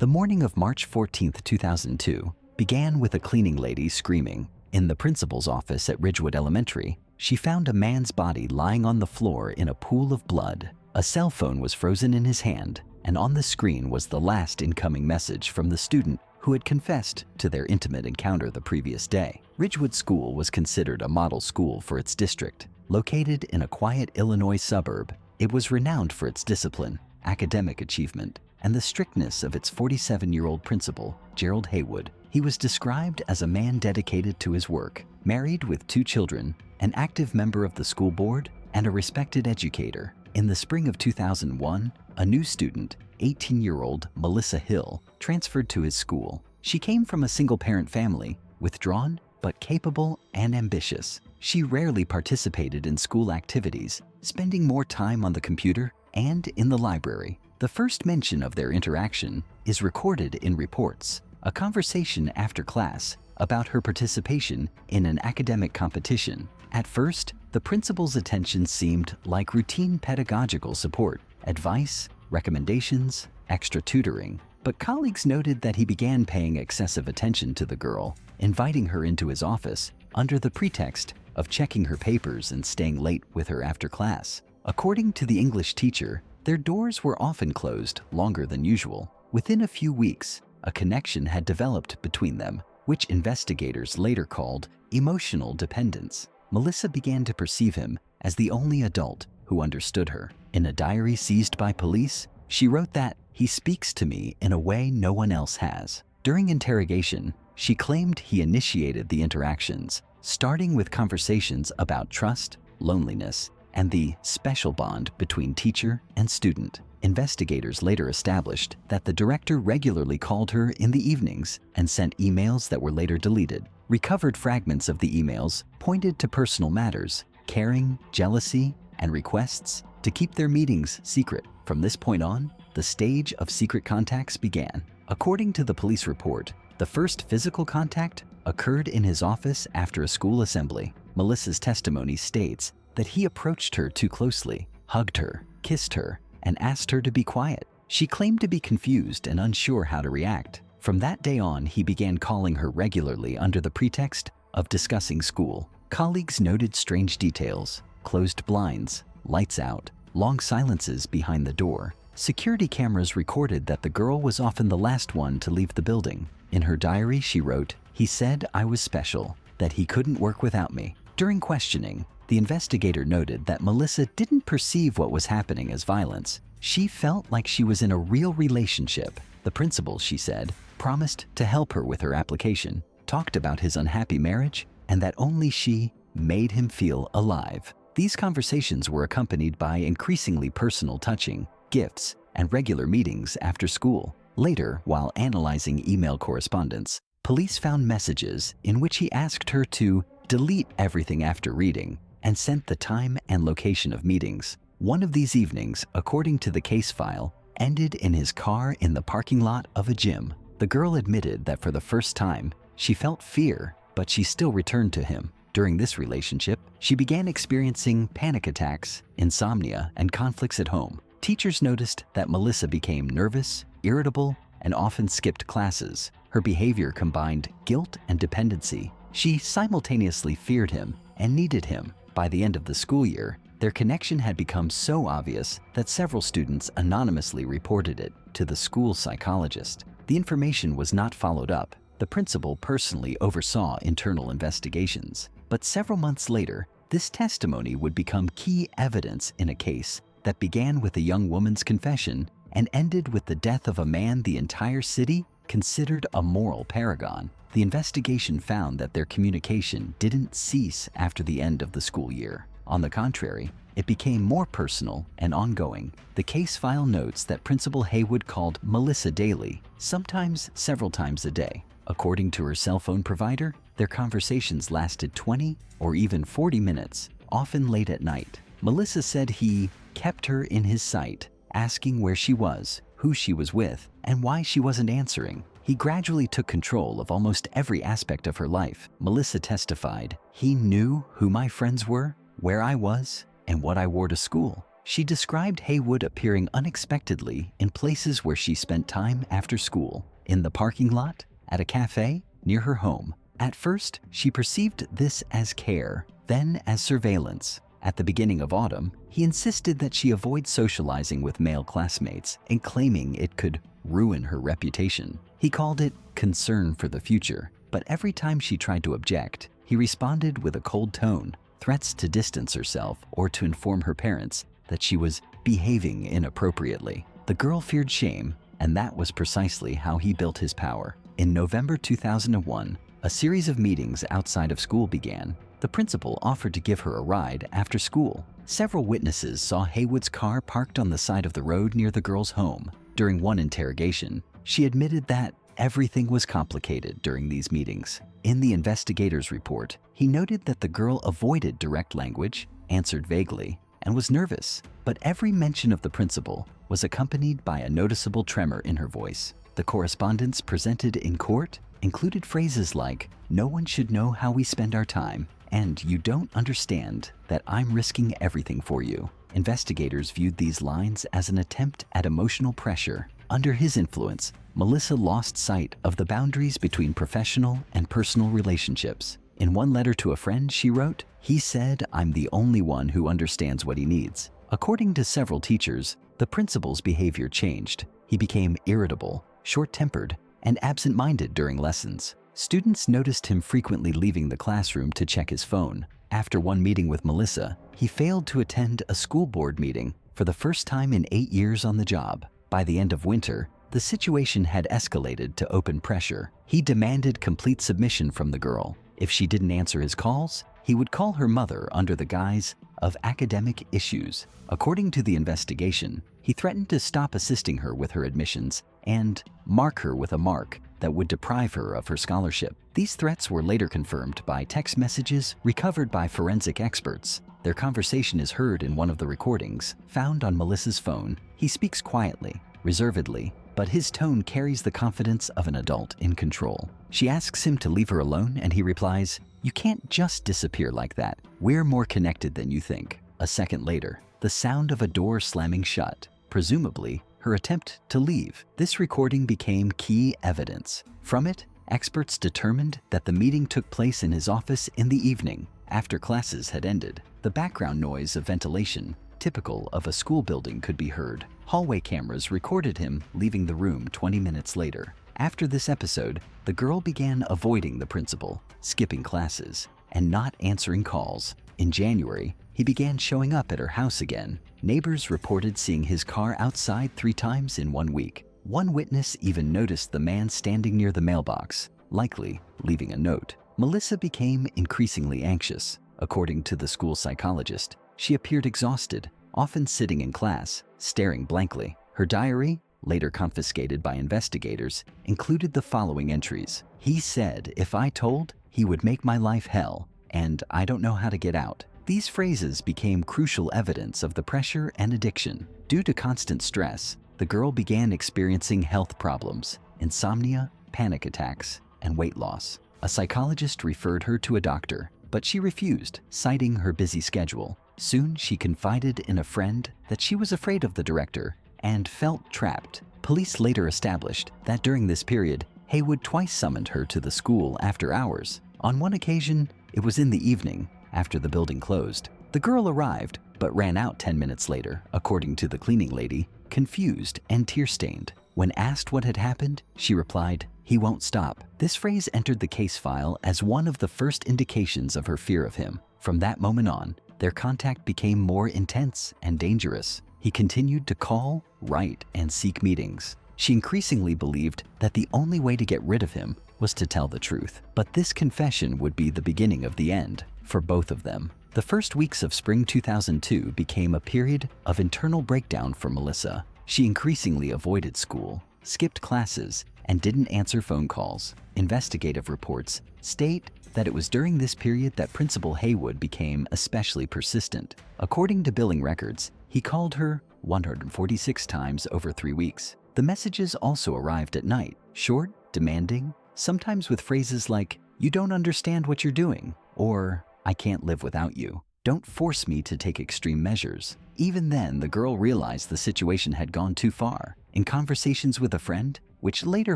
The morning of March 14, 2002, began with a cleaning lady screaming. In the principal's office at Ridgewood Elementary, she found a man's body lying on the floor in a pool of blood. A cell phone was frozen in his hand, and on the screen was the last incoming message from the student who had confessed to their intimate encounter the previous day. Ridgewood School was considered a model school for its district. Located in a quiet Illinois suburb, it was renowned for its discipline, academic achievement, and the strictness of its 47-year-old principal, Gerald Haywood. He was described as a man dedicated to his work, married with 2 children, an active member of the school board, and a respected educator. In the spring of 2001, a new student, 18-year-old Melissa Hill, transferred to his school. She came from a single-parent family, withdrawn but capable and ambitious. She rarely participated in school activities, spending more time on the computer and in the library. The first mention of their interaction is recorded in reports, a conversation after class about her participation in an academic competition. At first, the principal's attention seemed like routine pedagogical support, advice, recommendations, extra tutoring. But colleagues noted that he began paying excessive attention to the girl, inviting her into his office under the pretext of checking her papers and staying late with her after class. According to the English teacher, their doors were often closed longer than usual. Within a few weeks, a connection had developed between them, which investigators later called emotional dependence. Melissa began to perceive him as the only adult who understood her. In a diary seized by police, she wrote that, "He speaks to me in a way no one else has." During interrogation, she claimed he initiated the interactions, starting with conversations about trust, loneliness, and the special bond between teacher and student. Investigators later established that the director regularly called her in the evenings and sent emails that were later deleted. Recovered fragments of the emails pointed to personal matters, caring, jealousy, and requests to keep their meetings secret. From this point on, the stage of secret contacts began. According to the police report, the first physical contact occurred in his office after a school assembly. Melissa's testimony states that he approached her too closely, hugged her, kissed her, and asked her to be quiet. She claimed to be confused and unsure how to react. From that day on, he began calling her regularly under the pretext of discussing school. Colleagues noted strange details: closed blinds, lights out, long silences behind the door. Security cameras recorded that the girl was often the last one to leave the building. In her diary, she wrote, "He said I was special, that he couldn't work without me." During questioning, the investigator noted that Melissa didn't perceive what was happening as violence. She felt like she was in a real relationship. The principal, she said, promised to help her with her application, talked about his unhappy marriage, and that only she made him feel alive. These conversations were accompanied by increasingly personal touching, gifts, and regular meetings after school. Later, while analyzing email correspondence, police found messages in which he asked her to delete everything after reading and sent the time and location of meetings. One of these evenings, according to the case file, ended in his car in the parking lot of a gym. The girl admitted that for the first time, she felt fear, but she still returned to him. During this relationship, she began experiencing panic attacks, insomnia, and conflicts at home. Teachers noticed that Melissa became nervous, irritable, and often skipped classes. Her behavior combined guilt and dependency. She simultaneously feared him and needed him. By the end of the school year, their connection had become so obvious that several students anonymously reported it to the school psychologist. The information was not followed up. The principal personally oversaw internal investigations. But several months later, this testimony would become key evidence in a case that began with a young woman's confession and ended with the death of a man the entire city considered a moral paragon. The investigation found that their communication didn't cease after the end of the school year. On the contrary, it became more personal and ongoing. The case file notes that Principal Haywood called Melissa daily, sometimes several times a day. According to her cell phone provider, their conversations lasted 20 or even 40 minutes, often late at night. Melissa said he kept her in his sight, asking where she was, who she was with, and why she wasn't answering. He gradually took control of almost every aspect of her life. Melissa testified, "He knew who my friends were, where I was, and what I wore to school. She described Haywood appearing unexpectedly in places where she spent time after school, in the parking lot, at a cafe, near her home. At first, she perceived this as care, then as surveillance. At the beginning of autumn, he insisted that she avoid socializing with male classmates and claiming it could ruin her reputation. He called it concern for the future, but every time she tried to object, he responded with a cold tone, threats to distance herself or to inform her parents that she was behaving inappropriately. The girl feared shame, and that was precisely how he built his power. In November 2001, a series of meetings outside of school began. The principal offered to give her a ride after school. Several witnesses saw Haywood's car parked on the side of the road near the girl's home. During one interrogation, she admitted that everything was complicated during these meetings. In the investigator's report, he noted that the girl avoided direct language, answered vaguely, and was nervous, but every mention of the principal was accompanied by a noticeable tremor in her voice. The correspondence presented in court included phrases like, "No one should know how we spend our time," and "You don't understand that I'm risking everything for you." Investigators viewed these lines as an attempt at emotional pressure. Under his influence, Melissa lost sight of the boundaries between professional and personal relationships. In one letter to a friend, she wrote, "He said I'm the only one who understands what he needs." According to several teachers, the principal's behavior changed. He became irritable, short-tempered, and absent-minded during lessons. Students noticed him frequently leaving the classroom to check his phone. After one meeting with Melissa, he failed to attend a school board meeting for the first time in 8 years on the job. By the end of winter, the situation had escalated to open pressure. He demanded complete submission from the girl. If she didn't answer his calls, he would call her mother under the guise of academic issues. According to the investigation, he threatened to stop assisting her with her admissions and mark her with a mark that would deprive her of her scholarship. These threats were later confirmed by text messages recovered by forensic experts. Their conversation is heard in one of the recordings, found on Melissa's phone. He speaks quietly, reservedly, but his tone carries the confidence of an adult in control. She asks him to leave her alone, and he replies, "You can't just disappear like that. We're more connected than you think." A second later, the sound of a door slamming shut, presumably her attempt to leave. This recording became key evidence. From it, experts determined that the meeting took place in his office in the evening, after classes had ended. The background noise of ventilation, typical of a school building, could be heard. Hallway cameras recorded him leaving the room 20 minutes later. After this episode, the girl began avoiding the principal, skipping classes, and not answering calls. In January, he began showing up at her house again. Neighbors reported seeing his car outside 3 times in 1 week. One witness even noticed the man standing near the mailbox, likely leaving a note. Melissa became increasingly anxious. According to the school psychologist, she appeared exhausted, often sitting in class, staring blankly. Her diary, later confiscated by investigators, included the following entries. "He said if I told, he would make my life hell, and I don't know how to get out." These phrases became crucial evidence of the pressure and addiction. Due to constant stress, the girl began experiencing health problems, insomnia, panic attacks, and weight loss. A psychologist referred her to a doctor, but she refused, citing her busy schedule. Soon, she confided in a friend that she was afraid of the director and felt trapped. Police later established that during this period, Haywood twice summoned her to the school after hours. On one occasion, it was in the evening, after the building closed. The girl arrived, but ran out 10 minutes later, according to the cleaning lady, confused and tear-stained. When asked what had happened, she replied, "He won't stop." This phrase entered the case file as one of the first indications of her fear of him. From that moment on, their contact became more intense and dangerous. He continued to call, write, and seek meetings. She increasingly believed that the only way to get rid of him was to tell the truth. But this confession would be the beginning of the end for both of them. The first weeks of spring 2002 became a period of internal breakdown for Melissa. She increasingly avoided school, skipped classes, and didn't answer phone calls. Investigative reports state that it was during this period that Principal Haywood became especially persistent. According to billing records, he called her 146 times over 3 weeks. The messages also arrived at night, short, demanding, sometimes with phrases like, "You don't understand what you're doing," or "I can't live without you." "Don't force me to take extreme measures." Even then, the girl realized the situation had gone too far. In conversations with a friend, which later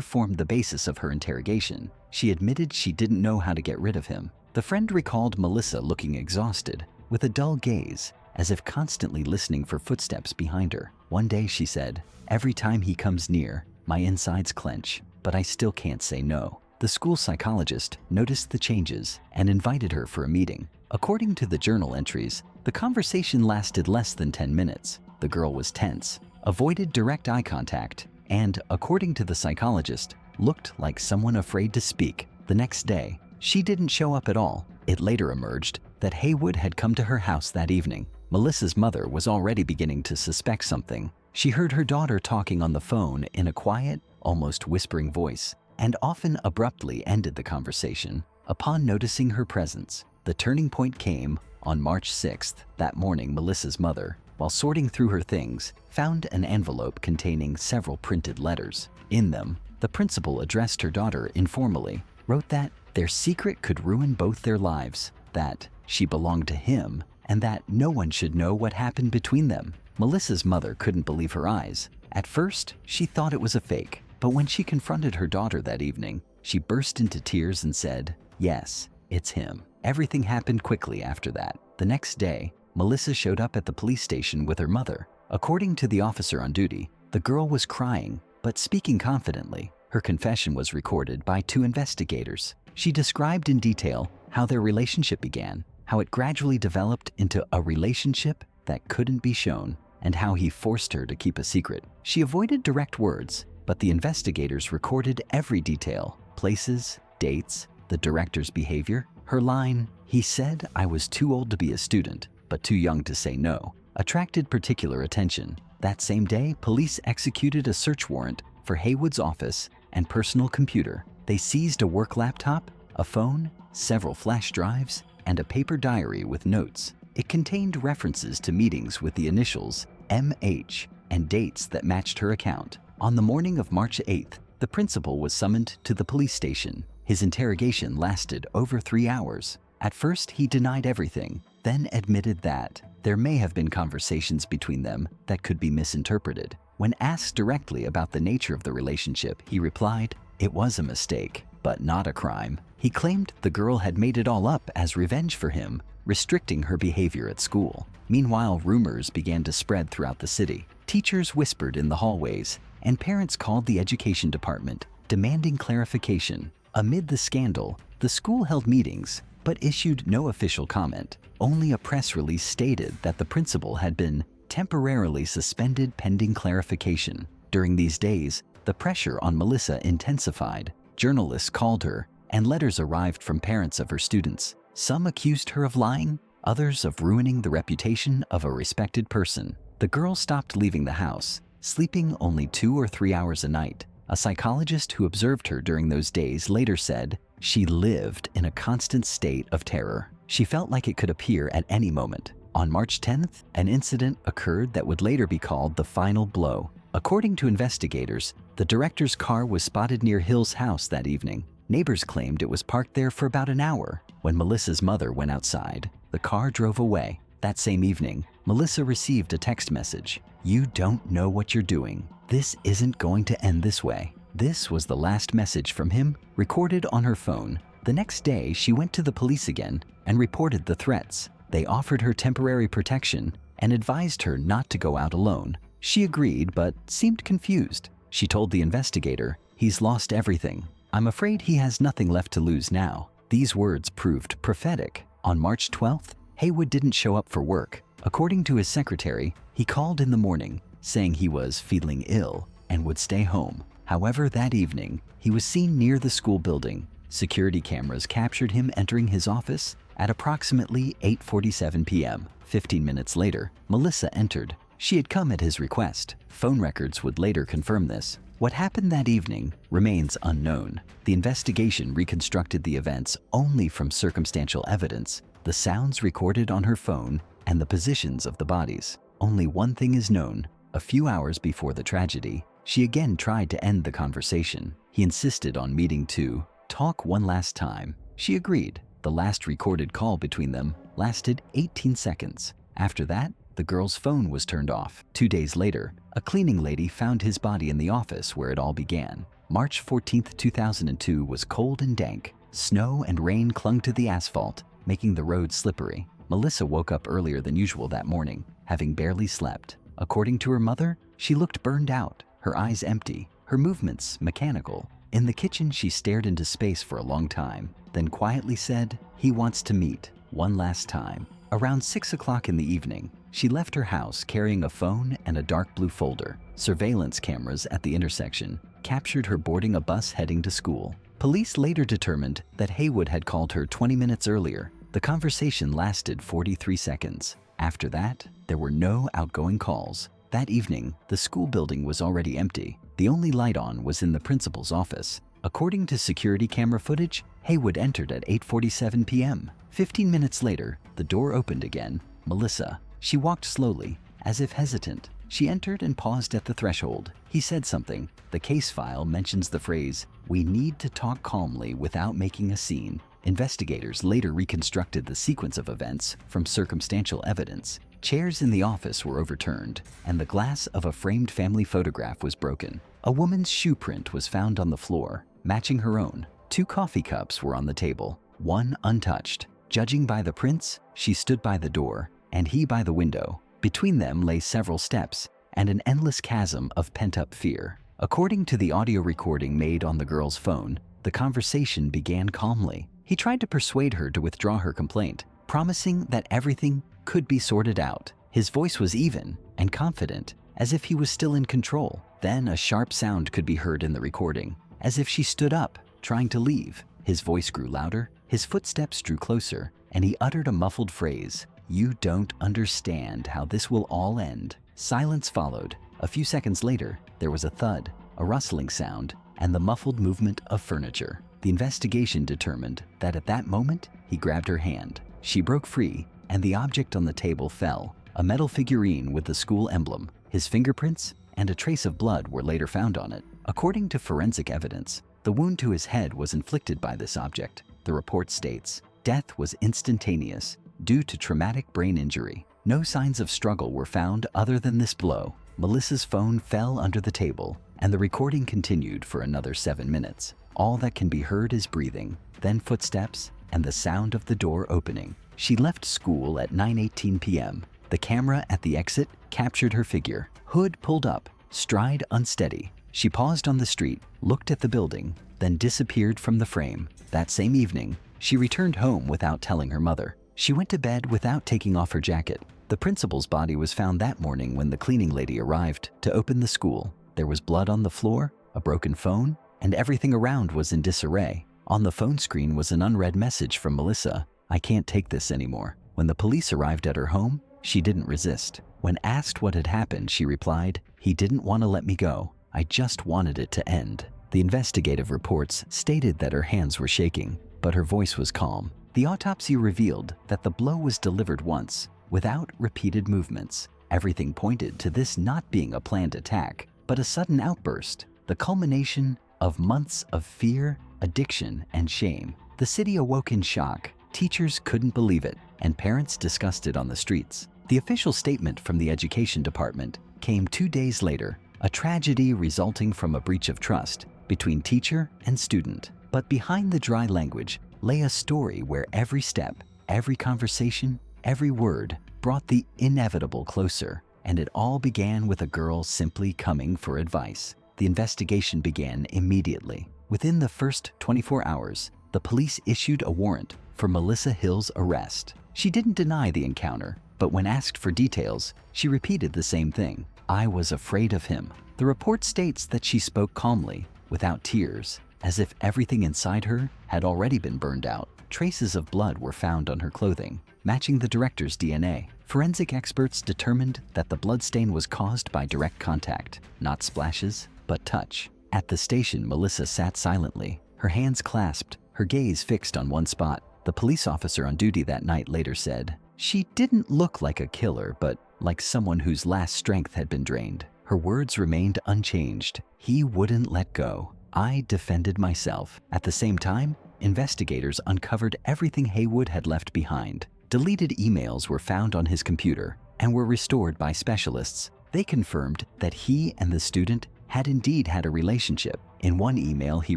formed the basis of her interrogation, she admitted she didn't know how to get rid of him. The friend recalled Melissa looking exhausted, with a dull gaze, as if constantly listening for footsteps behind her. One day she said, "Every time he comes near, my insides clench, but I still can't say no." The school psychologist noticed the changes and invited her for a meeting. According to the journal entries, the conversation lasted less than 10 minutes. The girl was tense, avoided direct eye contact, and, according to the psychologist, looked like someone afraid to speak. The next day, she didn't show up at all. It later emerged that Haywood had come to her house that evening. Melissa's mother was already beginning to suspect something. She heard her daughter talking on the phone in a quiet, almost whispering voice, and often abruptly ended the conversation upon noticing her presence. The turning point came on March 6th. That morning, Melissa's mother, while sorting through her things, found an envelope containing several printed letters. In them, the principal addressed her daughter informally, wrote that their secret could ruin both their lives, that she belonged to him, and that no one should know what happened between them. Melissa's mother couldn't believe her eyes. At first, she thought it was a fake, but when she confronted her daughter that evening, she burst into tears and said, "Yes, it's him." Everything happened quickly after that. The next day, Melissa showed up at the police station with her mother. According to the officer on duty, the girl was crying, but speaking confidently. Her confession was recorded by 2 investigators. She described in detail how their relationship began, how it gradually developed into a relationship that couldn't be shown, and how he forced her to keep a secret. She avoided direct words, but the investigators recorded every detail: places, dates, the director's behavior. Her line, "He said I was too old to be a student, but too young to say no," attracted particular attention. That same day, police executed a search warrant for Haywood's office and personal computer. They seized a work laptop, a phone, several flash drives, and a paper diary with notes. It contained references to meetings with the initials MH and dates that matched her account. On the morning of March 8th, the principal was summoned to the police station. His interrogation lasted over 3 hours. At first, he denied everything, then admitted that there may have been conversations between them that could be misinterpreted. When asked directly about the nature of the relationship, he replied, "It was a mistake, but not a crime." He claimed the girl had made it all up as revenge for him, restricting her behavior at school. Meanwhile, rumors began to spread throughout the city. Teachers whispered in the hallways, and parents called the education department, demanding clarification. Amid the scandal, the school held meetings, but issued no official comment. Only a press release stated that the principal had been temporarily suspended pending clarification. During these days, the pressure on Melissa intensified. Journalists called her, and letters arrived from parents of her students. Some accused her of lying, others of ruining the reputation of a respected person. The girl stopped leaving the house, sleeping only 2 or 3 hours a night. A psychologist who observed her during those days later said she lived in a constant state of terror. She felt like it could appear at any moment. On March 10th, an incident occurred that would later be called the final blow. According to investigators, the director's car was spotted near Hill's house that evening. Neighbors claimed it was parked there for about an hour. When Melissa's mother went outside, the car drove away. That same evening, Melissa received a text message. "You don't know what you're doing. This isn't going to end this way." This was the last message from him, recorded on her phone. The next day, she went to the police again and reported the threats. They offered her temporary protection and advised her not to go out alone. She agreed, but seemed confused. She told the investigator, "He's lost everything. I'm afraid he has nothing left to lose now." These words proved prophetic. On March 12th, Haywood didn't show up for work. According to his secretary, he called in the morning, saying he was feeling ill and would stay home. However, that evening, he was seen near the school building. Security cameras captured him entering his office at approximately 8:47 p.m. 15 minutes later, Melissa entered. She had come at his request. Phone records would later confirm this. What happened that evening remains unknown. The investigation reconstructed the events only from circumstantial evidence, the sounds recorded on her phone, and the positions of the bodies. Only one thing is known. A few hours before the tragedy, she again tried to end the conversation. He insisted on meeting to talk one last time. She agreed. The last recorded call between them lasted 18 seconds. After that, the girl's phone was turned off. 2 days later, a cleaning lady found his body in the office where it all began. March 14, 2002 was cold and dank. Snow and rain clung to the asphalt, making the road slippery. Melissa woke up earlier than usual that morning, having barely slept. According to her mother, she looked burned out, her eyes empty, her movements mechanical. In the kitchen, she stared into space for a long time, then quietly said, "He wants to meet one last time." Around 6 o'clock in the evening, she left her house carrying a phone and a dark blue folder. Surveillance cameras at the intersection captured her boarding a bus heading to school. Police later determined that Haywood had called her 20 minutes earlier. The conversation lasted 43 seconds. After that, there were no outgoing calls. That evening, the school building was already empty. The only light on was in the principal's office. According to security camera footage, Haywood entered at 8:47 p.m. 15 minutes later, the door opened again. Melissa. She walked slowly, as if hesitant. She entered and paused at the threshold. He said something. The case file mentions the phrase, "We need to talk calmly without making a scene." Investigators later reconstructed the sequence of events from circumstantial evidence. Chairs in the office were overturned, and the glass of a framed family photograph was broken. A woman's shoe print was found on the floor, matching her own. 2 coffee cups were on the table, one untouched. Judging by the prints, she stood by the door, and he by the window. Between them lay several steps and an endless chasm of pent-up fear. According to the audio recording made on the girl's phone, the conversation began calmly. He tried to persuade her to withdraw her complaint, promising that everything could be sorted out. His voice was even and confident, as if he was still in control. Then a sharp sound could be heard in the recording, as if she stood up, trying to leave. His voice grew louder, his footsteps drew closer, and he uttered a muffled phrase, "You don't understand how this will all end." Silence followed. A few seconds later, there was a thud, a rustling sound, and the muffled movement of furniture. The investigation determined that at that moment, he grabbed her hand. She broke free, and the object on the table fell, a metal figurine with the school emblem. His fingerprints and a trace of blood were later found on it. According to forensic evidence, the wound to his head was inflicted by this object. The report states, death was instantaneous due to traumatic brain injury. No signs of struggle were found other than this blow. Melissa's phone fell under the table, and the recording continued for another 7 minutes. All that can be heard is breathing, then footsteps, and the sound of the door opening. She left school at 9:18 p.m. The camera at the exit captured her figure. Hood pulled up, stride unsteady. She paused on the street, looked at the building, then disappeared from the frame. That same evening, she returned home without telling her mother. She went to bed without taking off her jacket. The principal's body was found that morning when the cleaning lady arrived to open the school. There was blood on the floor, a broken phone, and everything around was in disarray. On the phone screen was an unread message from Melissa, "I can't take this anymore." When the police arrived at her home, she didn't resist. When asked what had happened, she replied, "He didn't want to let me go. I just wanted it to end." The investigative reports stated that her hands were shaking, but her voice was calm. The autopsy revealed that the blow was delivered once, without repeated movements. Everything pointed to this not being a planned attack, but a sudden outburst, the culmination of months of fear, addiction, and shame. The city awoke in shock. Teachers couldn't believe it, and parents discussed it on the streets. The official statement from the education department came 2 days later, a tragedy resulting from a breach of trust between teacher and student. But behind the dry language lay a story where every step, every conversation, every word brought the inevitable closer, and it all began with a girl simply coming for advice. The investigation began immediately. Within the first 24 hours, the police issued a warrant for Melissa Hill's arrest. She didn't deny the encounter, but when asked for details, she repeated the same thing. "I was afraid of him." The report states that she spoke calmly, without tears, as if everything inside her had already been burned out. Traces of blood were found on her clothing, matching the director's DNA. Forensic experts determined that the bloodstain was caused by direct contact, not splashes, but touch. At the station, Melissa sat silently, her hands clasped, her gaze fixed on one spot. The police officer on duty that night later said, "She didn't look like a killer, but like someone whose last strength had been drained." Her words remained unchanged. "He wouldn't let go. I defended myself." At the same time, investigators uncovered everything Haywood had left behind. Deleted emails were found on his computer and were restored by specialists. They confirmed that he and the student had indeed had a relationship. In one email he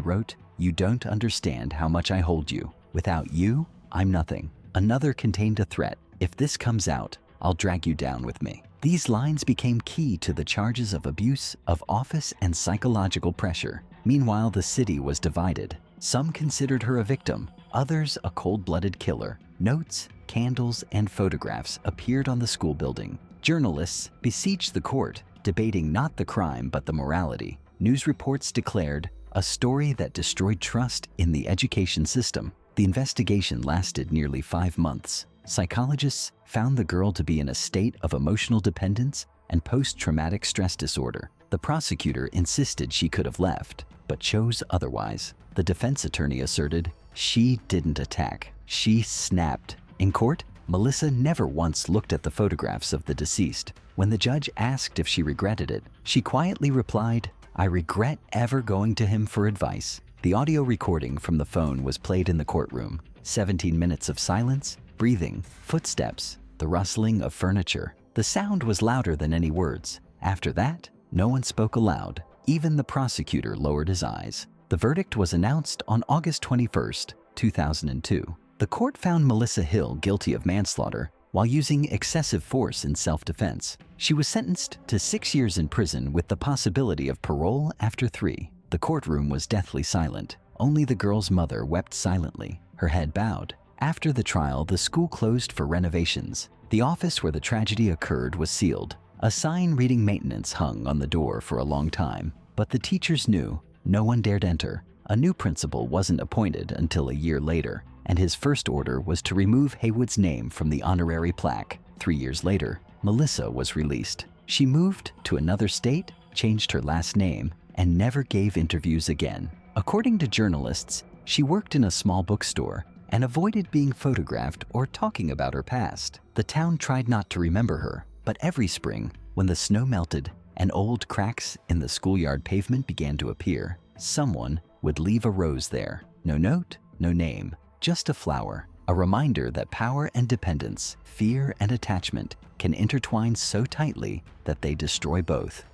wrote, "You don't understand how much I hold you. Without you, I'm nothing." Another contained a threat, "If this comes out, I'll drag you down with me." These lines became key to the charges of abuse of office and psychological pressure. Meanwhile, the city was divided. Some considered her a victim, others a cold-blooded killer. Notes, candles, and photographs appeared on the school building. Journalists besieged the court, debating not the crime but the morality. News reports declared a story that destroyed trust in the education system. The investigation lasted nearly 5 months. Psychologists found the girl to be in a state of emotional dependence and post-traumatic stress disorder. The prosecutor insisted she could have left, but chose otherwise. The defense attorney asserted she didn't attack, she snapped. In court, Melissa never once looked at the photographs of the deceased. When the judge asked if she regretted it, she quietly replied, "I regret ever going to him for advice." The audio recording from the phone was played in the courtroom. 17 minutes of silence, breathing, footsteps, the rustling of furniture. The sound was louder than any words. After that, no one spoke aloud. Even the prosecutor lowered his eyes. The verdict was announced on August 21, 2002. The court found Melissa Hill guilty of manslaughter while using excessive force in self-defense. She was sentenced to 6 years in prison with the possibility of parole after 3. The courtroom was deathly silent. Only the girl's mother wept silently, her head bowed. After the trial, the school closed for renovations. The office where the tragedy occurred was sealed. A sign reading maintenance hung on the door for a long time, but the teachers knew no one dared enter. A new principal wasn't appointed until a year later, and his first order was to remove Haywood's name from the honorary plaque. 3 years later, Melissa was released. She moved to another state, changed her last name, and never gave interviews again. According to journalists, she worked in a small bookstore and avoided being photographed or talking about her past. The town tried not to remember her, but every spring, when the snow melted and old cracks in the schoolyard pavement began to appear, someone would leave a rose there. No note, no name, just a flower. A reminder that power and dependence, fear and attachment can intertwine so tightly that they destroy both.